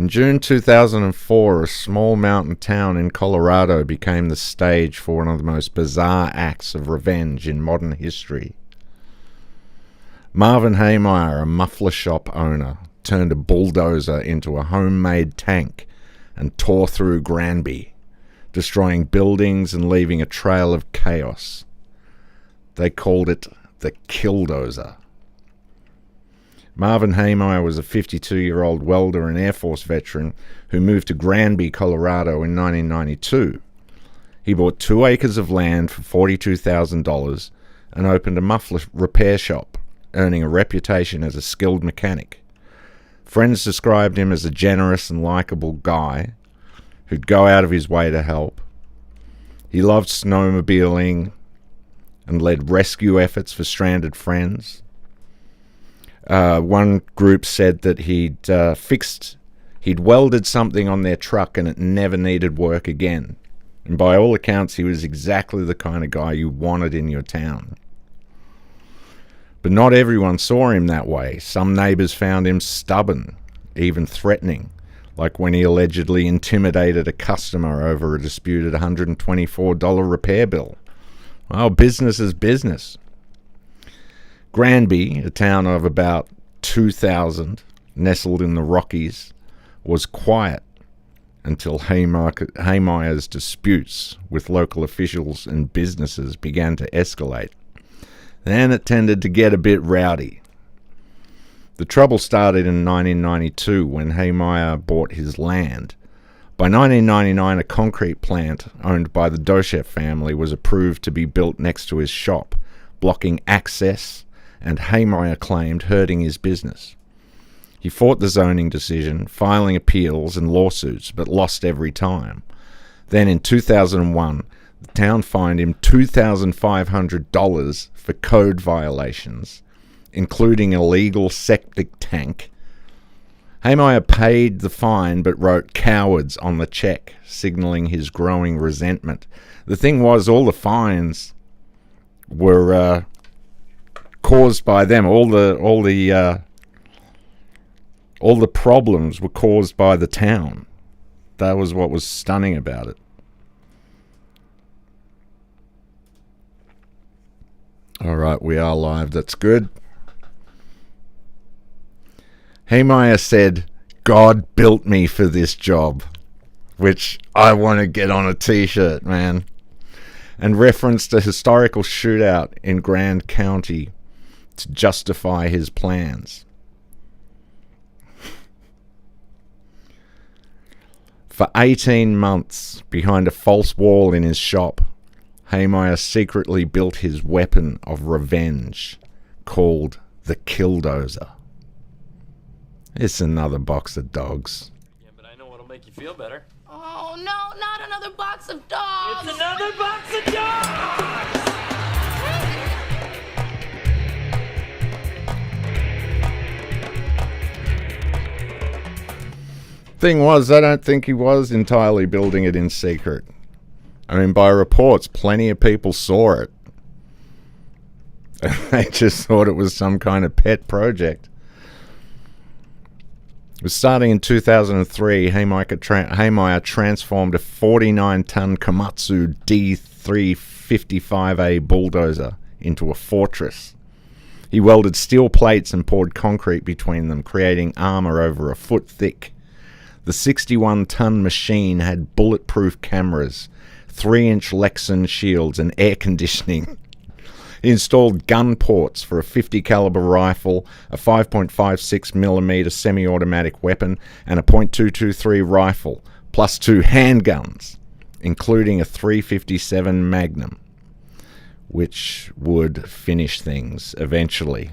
In June 2004, a small mountain town in Colorado became the stage for one of the most bizarre acts of revenge in modern history. Marvin Heemeyer, a muffler shop owner, turned a bulldozer into a homemade tank and tore through Granby, destroying buildings and leaving a trail of chaos. They called it the KillDozer. Marvin Heemeyer was a 52-year-old welder and Air Force veteran who moved to Granby, Colorado in 1992. He bought 2 acres of land for $42,000 and opened a muffler repair shop, earning a reputation as a skilled mechanic. Friends described him as a generous and likable guy who'd go out of his way to help. He loved snowmobiling and led rescue efforts for stranded friends. One group said that he'd welded something on their truck and it never needed work again. And by all accounts, he was exactly the kind of guy you wanted in your town. But not everyone saw him that way. Some neighbors found him stubborn, even threatening, like when he allegedly intimidated a customer over a disputed $124 repair bill. Well, business is business. Granby, a town of about 2,000, nestled in the Rockies, was quiet until Heemeyer's disputes with local officials and businesses began to escalate. Then it tended to get a bit rowdy. The trouble started in 1992 when Heemeyer bought his land. By 1999, a concrete plant owned by the Doshef family was approved to be built next to his shop, blocking access, and Heemeyer claimed hurting his business. He fought the zoning decision, filing appeals and lawsuits, but lost every time. Then in 2001, the town fined him $2,500 for code violations, including illegal septic tank. Heemeyer paid the fine but wrote "cowards" on the check, signaling his growing resentment. The thing was, all the fines were caused by them. All the problems were caused by the town. That was what was stunning about it. All right, we are live. That's good. Heemeyer said, "God built me for this job," which I want to get on a t-shirt, man, and referenced a historical shootout in Grand County to justify his plans. For 18 months, behind a false wall in his shop, Heemeyer secretly built his weapon of revenge, called the KillDozer. It's another box of dogs. Yeah, but I know what'll make you feel better. Oh, no, not another box of dogs! It's another box of dogs! Thing was, I don't think he was entirely building it in secret. I mean, by reports, plenty of people saw it. They just thought it was some kind of pet project. It was starting in 2003, Heemeyer transformed a 49-ton Komatsu D355A bulldozer into a fortress. He welded steel plates and poured concrete between them, creating armor over a foot thick. The 61-ton machine had bulletproof cameras, 3-inch Lexan shields, and air conditioning. He installed gun ports for a 50 caliber rifle, a 5.56mm semi-automatic weapon, and a .223 rifle, plus 2 handguns, including a .357 Magnum, which would finish things eventually.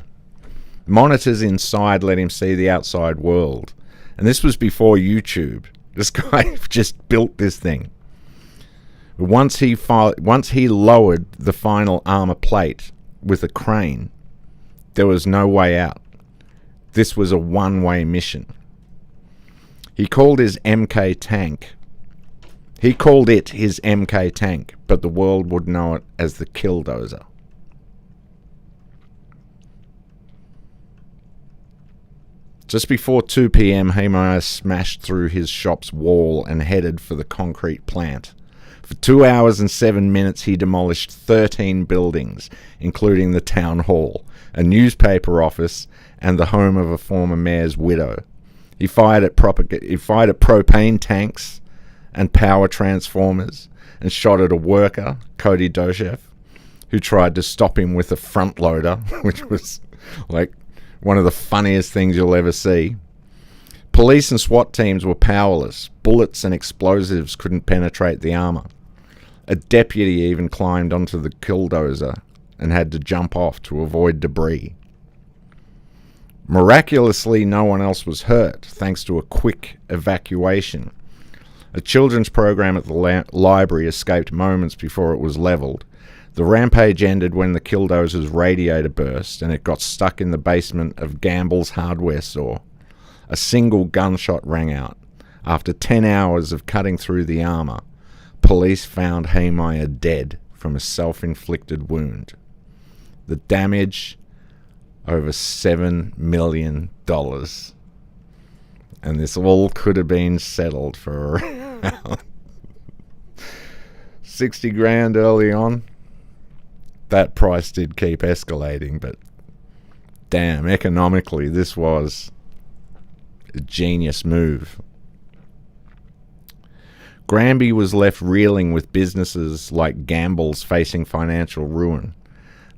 Monitors inside let him see the outside world. And this was before YouTube. This guy just built this thing. Once he lowered the final armor plate with a crane, there was no way out. This was a one-way mission. He called his MK tank. He called it his MK tank, but the world would know it as the KillDozer. Just before 2 p.m., Heemeyer smashed through his shop's wall and headed for the concrete plant. For 2 hours and 7 minutes, he demolished 13 buildings, including the town hall, a newspaper office, and the home of a former mayor's widow. He fired at propane tanks and power transformers, and shot at a worker, KillDozer, who tried to stop him with a front loader, which was like one of the funniest things you'll ever see. Police and SWAT teams were powerless. Bullets and explosives couldn't penetrate the armor. A deputy even climbed onto the KillDozer and had to jump off to avoid debris. Miraculously, no one else was hurt, thanks to a quick evacuation. A children's program at the library escaped moments before it was leveled. The rampage ended when the KillDozer's radiator burst and it got stuck in the basement of Gamble's hardware store. A single gunshot rang out. After 10 hours of cutting through the armor, police found Heemeyer dead from a self-inflicted wound. The damage, over $7 million. And this all could have been settled for around 60 grand early on. That price did keep escalating, but damn, economically, this was a genius move. Granby was left reeling with businesses like Gamble's facing financial ruin.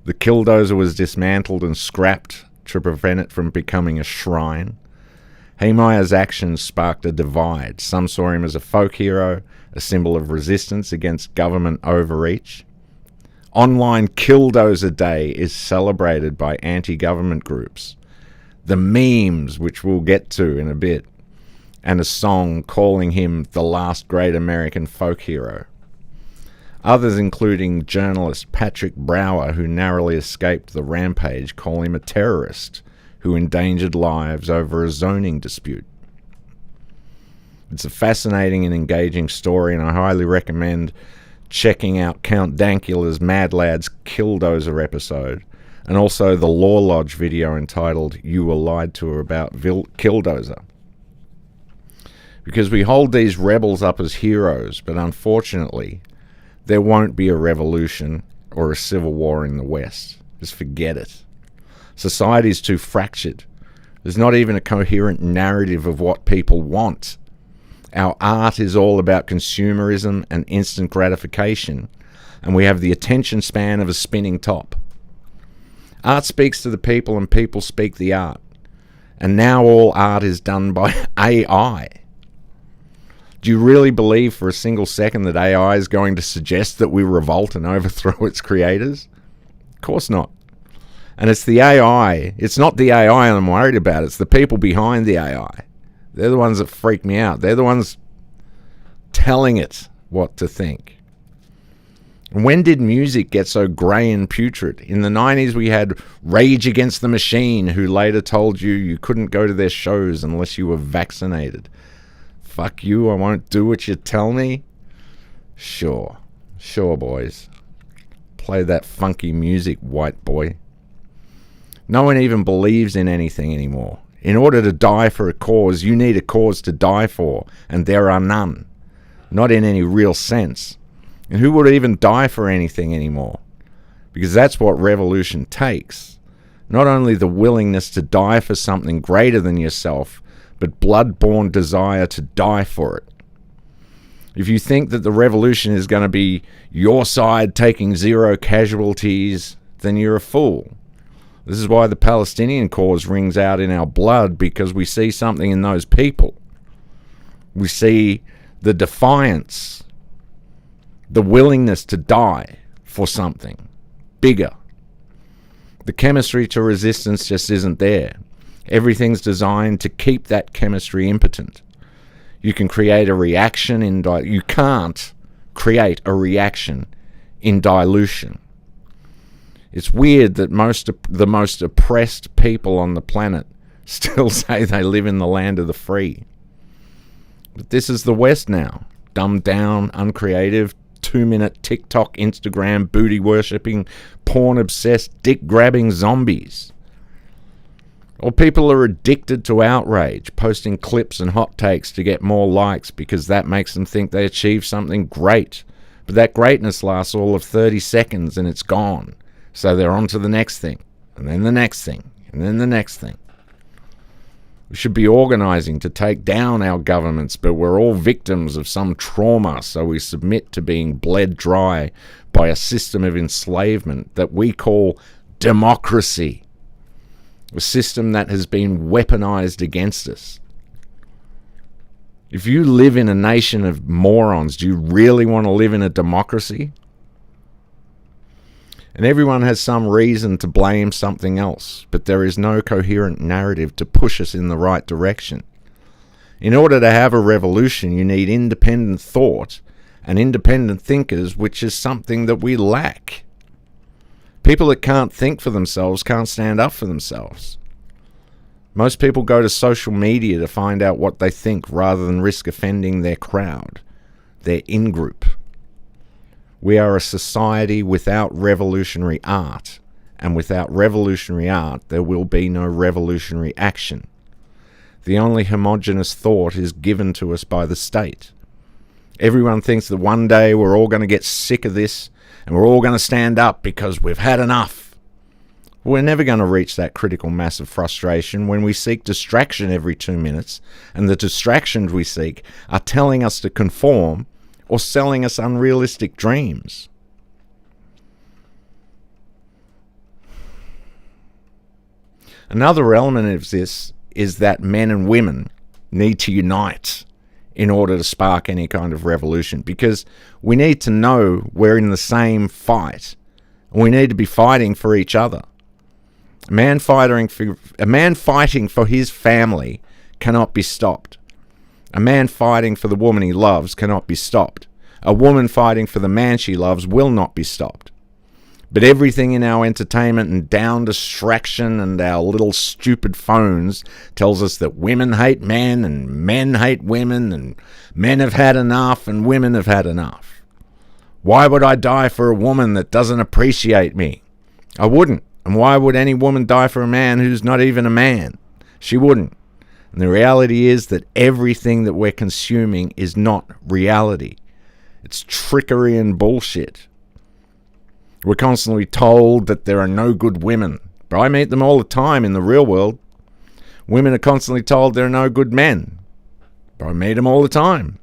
The KillDozer was dismantled and scrapped to prevent it from becoming a shrine. Heemeyer's actions sparked a divide. Some saw him as a folk hero, a symbol of resistance against government overreach. Online KillDozer Day is celebrated by anti-government groups. The memes, which we'll get to in a bit, and a song calling him the last great American folk hero. Others, including journalist Patrick Brower, who narrowly escaped the rampage, call him a terrorist who endangered lives over a zoning dispute. It's a fascinating and engaging story, and I highly recommend checking out Count Dankula's Mad Lad's KillDozer episode, and also the Law Lodge video entitled You Were Lied To About KillDozer. Because we hold these rebels up as heroes, but unfortunately, there won't be a revolution or a civil war in the West. Just forget it. Society's too fractured. There's not even a coherent narrative of what people want. Our art is all about consumerism and instant gratification, and we have the attention span of a spinning top. Art speaks to the people and people speak the art. And now all art is done by AI. Do you really believe for a single second that AI is going to suggest that we revolt and overthrow its creators? Of course not. And it's the AI. It's not the AI I'm worried about. It's the people behind the AI. They're the ones that freak me out. They're the ones telling it what to think. And when did music get so grey and putrid? In the 90s, we had Rage Against the Machine, who later told you couldn't go to their shows unless you were vaccinated. Fuck you, I won't do what you tell me. Sure, boys. Play that funky music, white boy. No one even believes in anything anymore. In order to die for a cause, you need a cause to die for, and there are none. Not in any real sense. And who would even die for anything anymore? Because that's what revolution takes. Not only the willingness to die for something greater than yourself, but blood-born desire to die for it. If you think that the revolution is going to be your side taking zero casualties, then you're a fool. This is why the Palestinian cause rings out in our blood, because we see something in those people. We see the defiance, the willingness to die for something bigger. The chemistry to resistance just isn't there. Everything's designed to keep that chemistry impotent. You can create a reaction you can't create a reaction in dilution. It's weird that the most oppressed people on the planet still say they live in the land of the free. But this is the West now. Dumbed down, uncreative, 2-minute TikTok, Instagram, booty worshipping, porn obsessed, dick grabbing zombies. Or people are addicted to outrage, posting clips and hot takes to get more likes because that makes them think they achieved something great. But that greatness lasts all of 30 seconds and it's gone. So they're on to the next thing, and then the next thing, and then the next thing. We should be organizing to take down our governments, but we're all victims of some trauma, so we submit to being bled dry by a system of enslavement that we call democracy. A system that has been weaponized against us. If you live in a nation of morons, do you really want to live in a democracy? And everyone has some reason to blame something else, but there is no coherent narrative to push us in the right direction. In order to have a revolution, you need independent thought and independent thinkers, which is something that we lack. People that can't think for themselves can't stand up for themselves. Most people go to social media to find out what they think rather than risk offending their crowd, their in-group. We are a society without revolutionary art, and without revolutionary art, there will be no revolutionary action. The only homogeneous thought is given to us by the state. Everyone thinks that one day we're all going to get sick of this, and we're all going to stand up because we've had enough. We're never going to reach that critical mass of frustration when we seek distraction every 2 minutes, and the distractions we seek are telling us to conform or selling us unrealistic dreams. Another element of this is that men and women need to unite in order to spark any kind of revolution, because we need to know we're in the same fight and we need to be fighting for each other. A man fighting for his family cannot be stopped. A man fighting for the woman he loves cannot be stopped. A woman fighting for the man she loves will not be stopped. But everything in our entertainment and down distraction and our little stupid phones tells us that women hate men and men hate women and men have had enough and women have had enough. Why would I die for a woman that doesn't appreciate me? I wouldn't. And why would any woman die for a man who's not even a man? She wouldn't. And the reality is that everything that we're consuming is not reality. It's trickery and bullshit. We're constantly told that there are no good women, but I meet them all the time in the real world. Women are constantly told there are no good men, but I meet them all the time.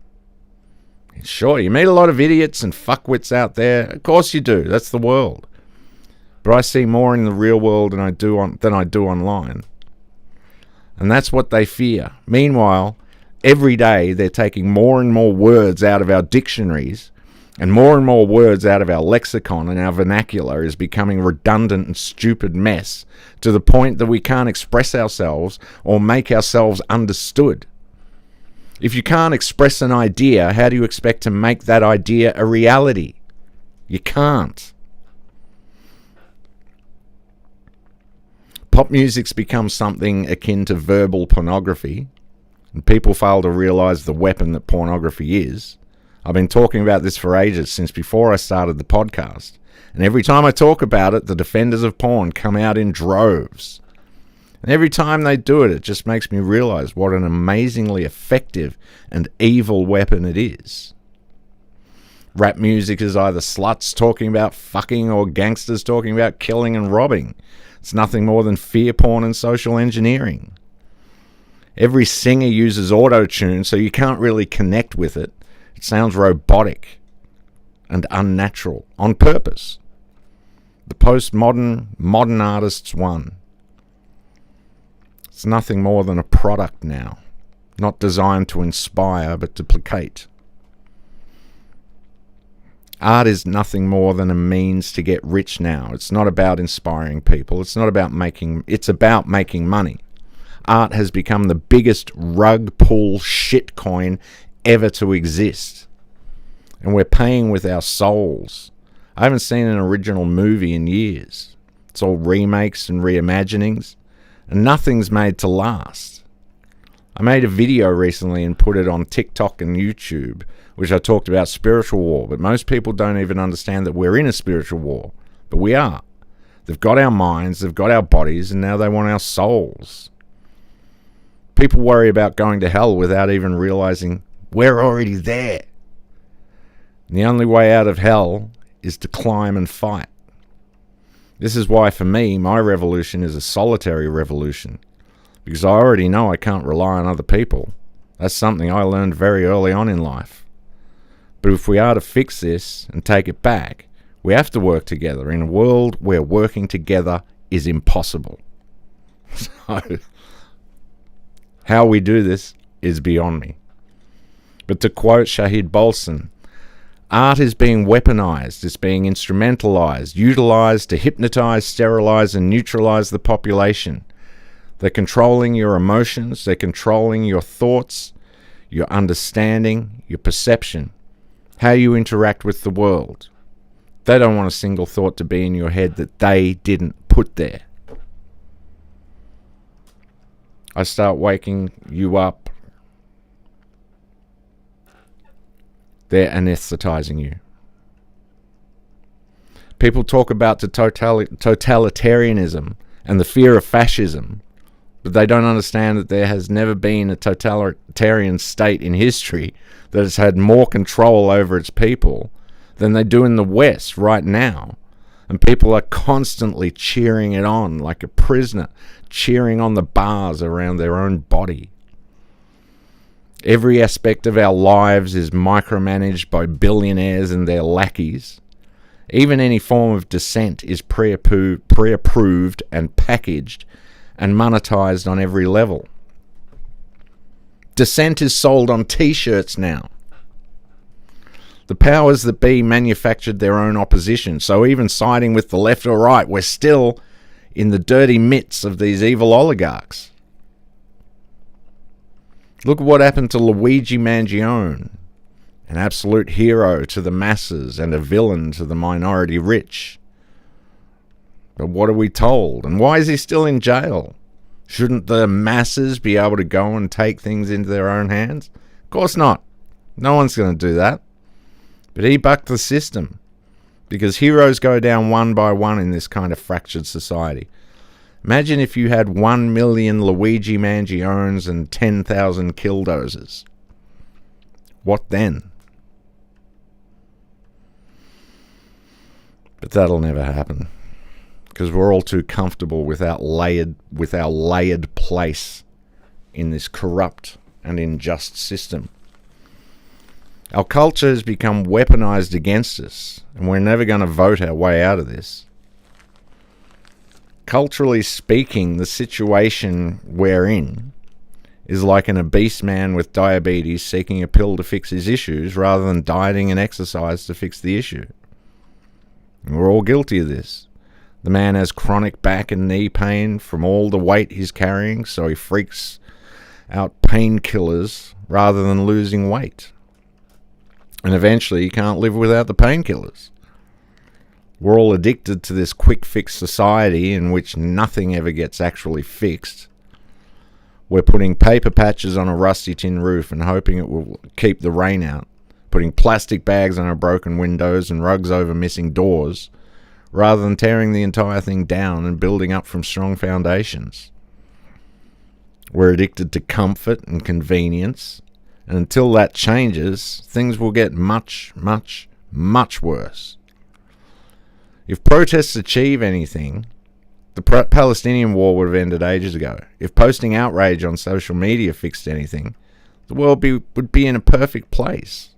Sure, you meet a lot of idiots and fuckwits out there. Of course you do. That's the world. But I see more in the real world than I do online. And that's what they fear. Meanwhile, every day they're taking more and more words out of our dictionaries, and more words out of our lexicon, and our vernacular is becoming a redundant and stupid mess to the point that we can't express ourselves or make ourselves understood. If you can't express an idea, how do you expect to make that idea a reality? You can't. Pop music's become something akin to verbal pornography, and people fail to realize the weapon that pornography is. I've been talking about this for ages, since before I started the podcast. And every time I talk about it, the defenders of porn come out in droves. And every time they do it, it just makes me realize what an amazingly effective and evil weapon it is. Rap music is either sluts talking about fucking or gangsters talking about killing and robbing. It's nothing more than fear porn and social engineering. Every singer uses auto-tune, so you can't really connect with it. It sounds robotic and unnatural, on purpose. The modern artists won. It's nothing more than a product now, not designed to inspire but to placate. Art is nothing more than a means to get rich now. It's not about inspiring people. It's about making money. Art has become the biggest rug pull shitcoin ever to exist. And we're paying with our souls. I haven't seen an original movie in years. It's all remakes and reimaginings, and nothing's made to last. I made a video recently and put it on TikTok and YouTube, which I talked about spiritual war, but most people don't even understand that we're in a spiritual war. But we are. They've got our minds, they've got our bodies, and now they want our souls. People worry about going to hell without even realizing we're already there. And the only way out of hell is to climb and fight. This is why, for me, my revolution is a solitary revolution. Because I already know I can't rely on other people. That's something I learned very early on in life. But if we are to fix this and take it back, we have to work together in a world where working together is impossible. So, how we do this is beyond me. But to quote Shahid Bolson, art is being weaponized, it's being instrumentalized, utilized to hypnotize, sterilize, and neutralize the population. They're controlling your emotions, they're controlling your thoughts, your understanding, your perception, how you interact with the world. They don't want a single thought to be in your head that they didn't put there. I start waking you up. They're anesthetizing you. People talk about the totalitarianism and the fear of fascism, but they don't understand that there has never been a totalitarian state in history that has had more control over its people than they do in the West right now. And people are constantly cheering it on like a prisoner, cheering on the bars around their own body. Every aspect of our lives is micromanaged by billionaires and their lackeys. Even any form of dissent is pre-approved and packaged and monetized on every level. Dissent is sold on t-shirts now. The powers that be manufactured their own opposition, so even siding with the left or right, we're still in the dirty mitts of these evil oligarchs. Look at what happened to Luigi Mangione, an absolute hero to the masses and a villain to the minority rich. But what are we told? And why is he still in jail? Shouldn't the masses be able to go and take things into their own hands? Of course not. No one's going to do that. But he bucked the system, because heroes go down one by one in this kind of fractured society. Imagine if you had 1 million Luigi Mangiones and 10,000 KillDozers. What then? But that'll never happen, because we're all too comfortable with our layered place in this corrupt and unjust system. Our culture has become weaponized against us, and we're never going to vote our way out of this. Culturally speaking, the situation we're in is like an obese man with diabetes seeking a pill to fix his issues rather than dieting and exercise to fix the issue. And we're all guilty of this. The man has chronic back and knee pain from all the weight he's carrying, so he freaks out painkillers rather than losing weight. And eventually he can't live without the painkillers. We're all addicted to this quick fix society in which nothing ever gets actually fixed. We're putting paper patches on a rusty tin roof and hoping it will keep the rain out. Putting plastic bags on our broken windows and rugs over missing doors, rather than tearing the entire thing down and building up from strong foundations. We're addicted to comfort and convenience, and until that changes, things will get much, much, much worse. If protests achieve anything, the Palestinian war would have ended ages ago. If posting outrage on social media fixed anything, the world would be in a perfect place.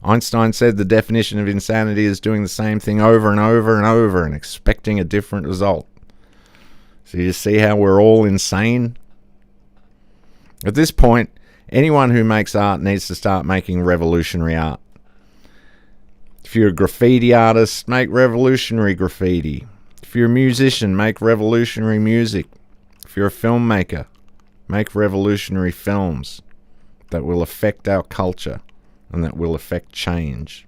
Einstein said the definition of insanity is doing the same thing over and over and over and expecting a different result. So you see how we're all insane? At this point, anyone who makes art needs to start making revolutionary art. If you're a graffiti artist, make revolutionary graffiti. If you're a musician, make revolutionary music. If you're a filmmaker, make revolutionary films that will affect our culture and that will affect change.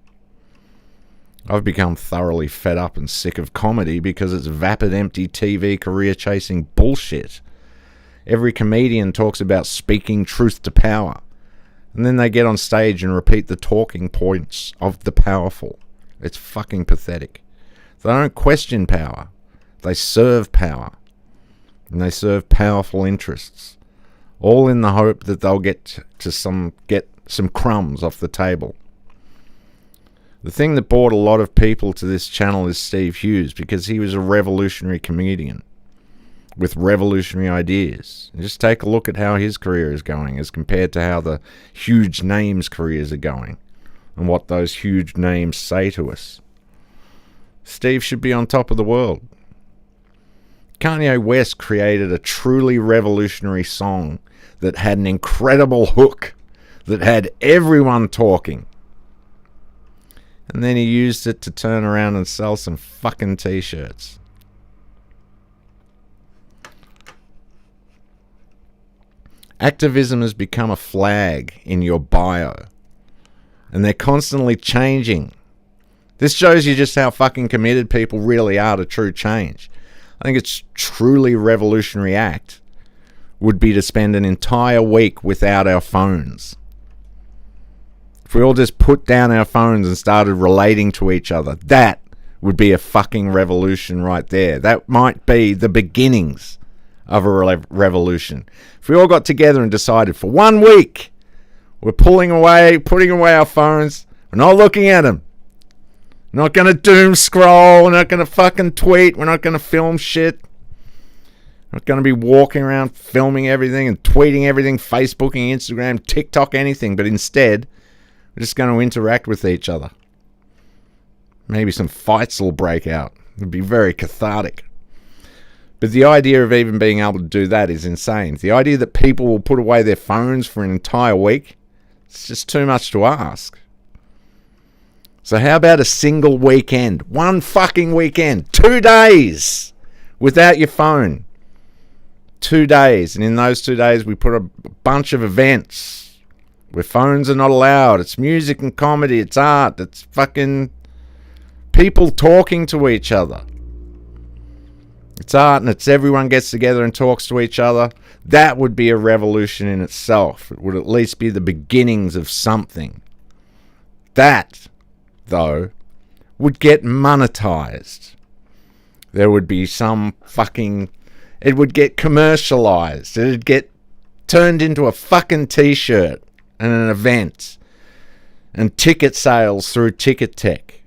I've become thoroughly fed up and sick of comedy because it's vapid, empty TV career-chasing bullshit. Every comedian talks about speaking truth to power, and then they get on stage and repeat the talking points of the powerful. It's fucking pathetic. They don't question power. They serve power. And they serve powerful interests. all in the hope that they'll get some crumbs off the table. The thing that brought a lot of people to this channel is Steve Hughes, because he was a revolutionary comedian with revolutionary ideas. And just take a look at how his career is going as compared to how the huge names' careers are going and what those huge names say to us. Steve should be on top of the world. Kanye West created a truly revolutionary song that had an incredible hook that had everyone talking. And then he used it to turn around and sell some fucking t-shirts. Activism has become a flag in your bio. And they're constantly changing. This shows you just how fucking committed people really are to true change. I think it's truly revolutionary act would be to spend an entire week without our phones. If we all just put down our phones and started relating to each other, that would be a fucking revolution right there. That might be the beginnings of a revolution. If we all got together and decided for 1 week, we're putting away our phones, we're not looking at them. We're not going to doom scroll, we're not going to fucking tweet, we're not going to film shit. We're not going to be walking around filming everything and tweeting everything, Facebooking, Instagram, TikTok, anything, but instead, we're just going to interact with each other. Maybe some fights will break out. It'd be very cathartic. But the idea of even being able to do that is insane. The idea that people will put away their phones for an entire week, it's just too much to ask. So how about a single weekend? 1 fucking weekend. 2 days without your phone. 2 days. And in those 2 days, we put a bunch of events where phones are not allowed. It's music and comedy. It's art. It's fucking people talking to each other. It's art, and it's everyone gets together and talks to each other. That would be a revolution in itself. It would at least be the beginnings of something. That, though, would get monetized. There would be some fucking... It would get commercialized. It would get turned into a fucking t-shirt and an event. And ticket sales through Ticket Tech.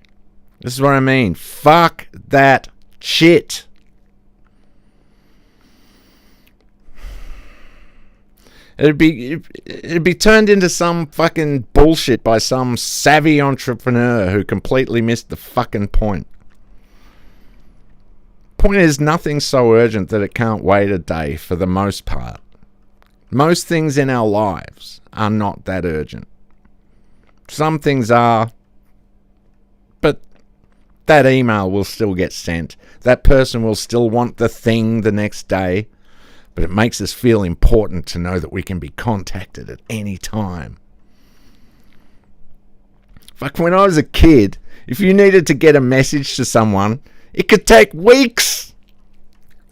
This is what I mean. Fuck that shit. It'd be turned into some fucking bullshit by some savvy entrepreneur who completely missed the fucking point. Point is, nothing's so urgent that it can't wait a day for the most part. Most things in our lives are not that urgent. Some things are, but that email will still get sent. That person will still want the thing the next day. But it makes us feel important to know that we can be contacted at any time. Fuck, when I was a kid, if you needed to get a message to someone, it could take weeks.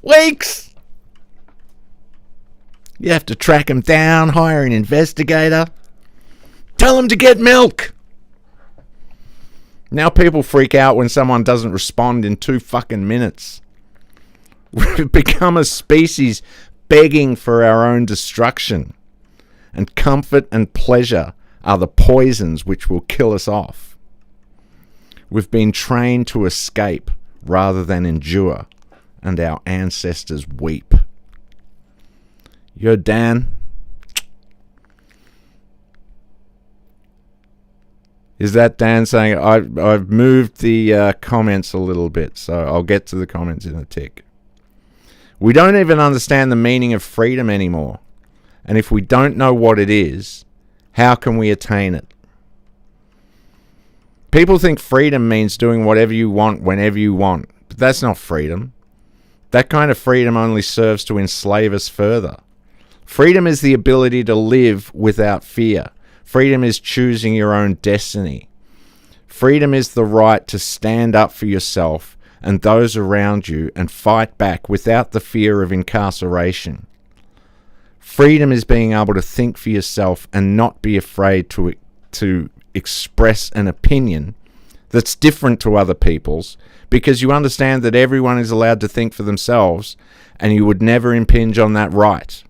Weeks! You have to track them down, hire an investigator, tell them to get milk. Now people freak out when someone doesn't respond in 2 fucking minutes. We've become a species begging for our own destruction. And comfort and pleasure are the poisons which will kill us off. We've been trained to escape rather than endure, and our ancestors weep. Yo, Dan. Is that Dan saying, I've moved the comments a little bit, so I'll get to the comments in a tick. We don't even understand the meaning of freedom anymore. And if we don't know what it is, how can we attain it? People think freedom means doing whatever you want whenever you want. But that's not freedom. That kind of freedom only serves to enslave us further. Freedom is the ability to live without fear. Freedom is choosing your own destiny. Freedom is the right to stand up for yourself and those around you and fight back without the fear of incarceration. Freedom is being able to think for yourself and not be afraid to express an opinion that's different to other people's, because you understand that everyone is allowed to think for themselves and you would never impinge on that right.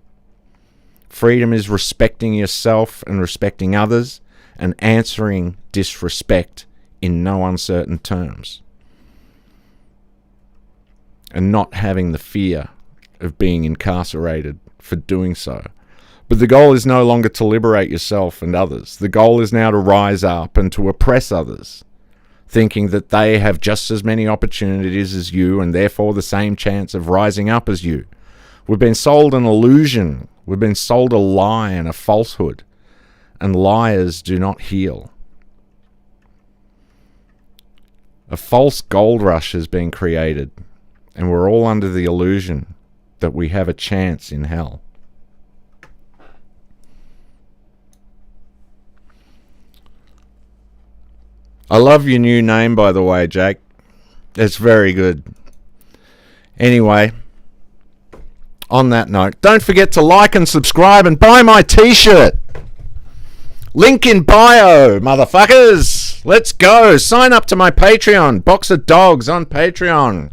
Freedom is respecting yourself and respecting others and answering disrespect in no uncertain terms. And not having the fear of being incarcerated for doing so. But the goal is no longer to liberate yourself and others. The goal is now to rise up and to oppress others, thinking that they have just as many opportunities as you and therefore the same chance of rising up as you. We've been sold an illusion. We've been sold a lie and a falsehood. And liars do not heal. A false gold rush has been created, and we're all under the illusion that we have a chance in hell. I love your new name, by the way, Jake. It's very good. Anyway, on that note, don't forget to like and subscribe and buy my t-shirt. Link in bio, motherfuckers. Let's go. Sign up to my Patreon. BoxOfDogs on Patreon.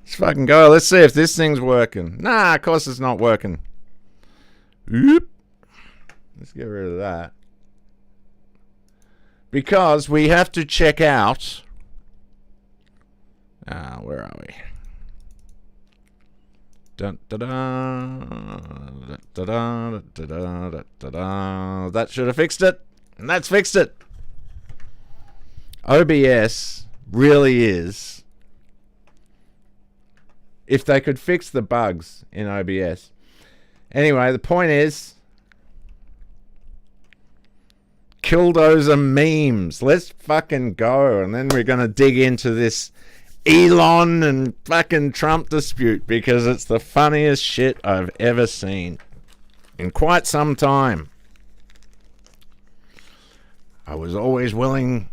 Let's fucking go. Let's see if this thing's working. Nah, of course it's not working. Oop. Let's get rid of that. Because we have to check out... where are we? Dun, da, da, da, da, da, da, da, da. That should have fixed it. And that's fixed it. OBS really is... If they could fix the bugs in OBS. Anyway, the point is... KillDozer memes. Let's fucking go. And then we're going to dig into this Elon and fucking Trump dispute because it's the funniest shit I've ever seen in quite some time. I was always willing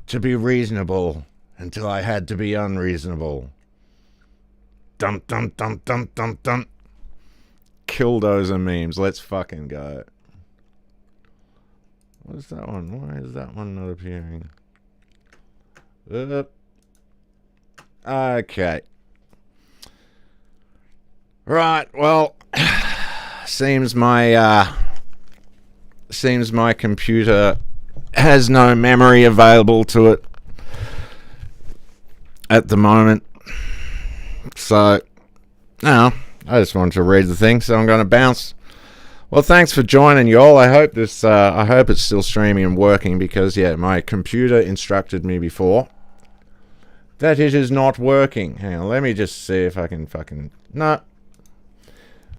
to be reasonable until I had to be unreasonable. Dum dum dum dum dum dum. KillDozer memes. Let's fucking go. What's that one? Why is that one not appearing? Okay. Right, well, seems my computer has no memory available to it at the moment. So, no, I just wanted to read the thing, so I'm going to bounce. Well, thanks for joining, y'all. I hope this. I hope it's still streaming and working because, yeah, my computer instructed me before that it is not working. Hang on, let me just see if I can fucking... No,